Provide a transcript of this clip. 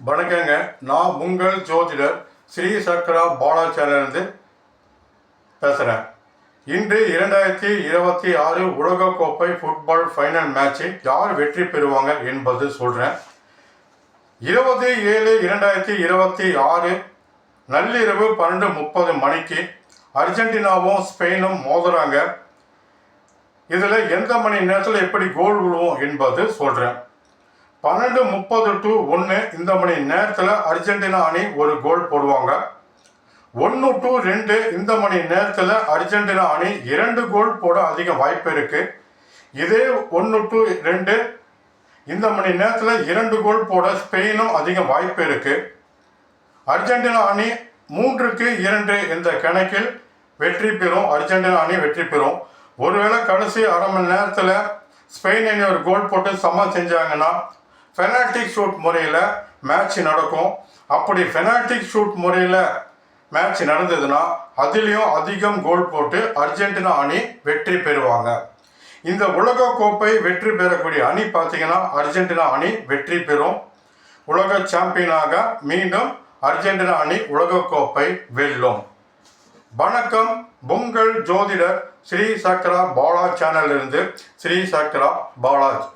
வணக்கங்க. நான் உங்கள் ஜோதிடர் ஸ்ரீ சக்ரா பாலா சேனலிருந்து பேசுகிறேன். இன்று 2026 உலகக்கோப்பை ஃபுட்பால் ஃபைனல் மேட்சை யார் வெற்றி பெறுவாங்க என்பது சொல்கிறேன். 20/7/2026 நள்ளிரவு 12:30 மணிக்கு அர்ஜென்டினாவும் ஸ்பெயினும் மோதுறாங்க. இதில் எந்த மணி நேரத்தில் எப்படி கோல் விழுவும் என்பது சொல்கிறேன். 12:30 to 1 இந்த மணி நேரத்தில் அர்ஜென்டினா அணி ஒரு கோல் போடுவாங்க. 1 to 2 இந்த மணி நேரத்தில் அர்ஜென்டினா அணி 2 கோல் போட அதிக வாய்ப்பு இருக்கு. இதே 1 to 2 இந்த மணி நேரத்தில் 2 கோல் போட ஸ்பெயினும் அதிக வாய்ப்பு இருக்கு. அர்ஜென்டினா அணி 3-2 இந்த கணக்கில் வெற்றி பெறும். அர்ஜென்டினா அணி வெற்றி பெறும். ஒருவேளை கடைசி அரை மணி நேரத்தில் ஸ்பெயின் அணி ஒரு கோல் போட்டு சமம் செஞ்சாங்கன்னா பெனால்டிக் ஷூட் முறையில் மேட்ச் நடக்கும். அப்படி பெனால்டிக் ஷூட் முறையில் மேட்ச் நடந்ததுன்னா அதுலேயும் அதிகம் கோல் போட்டு அர்ஜென்டினா அணி வெற்றி பெறுவாங்க. இந்த உலகக்கோப்பை வெற்றி பெறக்கூடிய அணி பார்த்தீங்கன்னா அர்ஜென்டினா அணி வெற்றி பெறும். உலக சாம்பியனாக மீண்டும் அர்ஜென்டினா அணி உலகக்கோப்பை வெல்லும். வணக்கம். உங்கள் ஜோதிடர் ஸ்ரீ சக்ரா பாலா சேனலிருந்து ஸ்ரீ சக்ரா பாலாஜ்.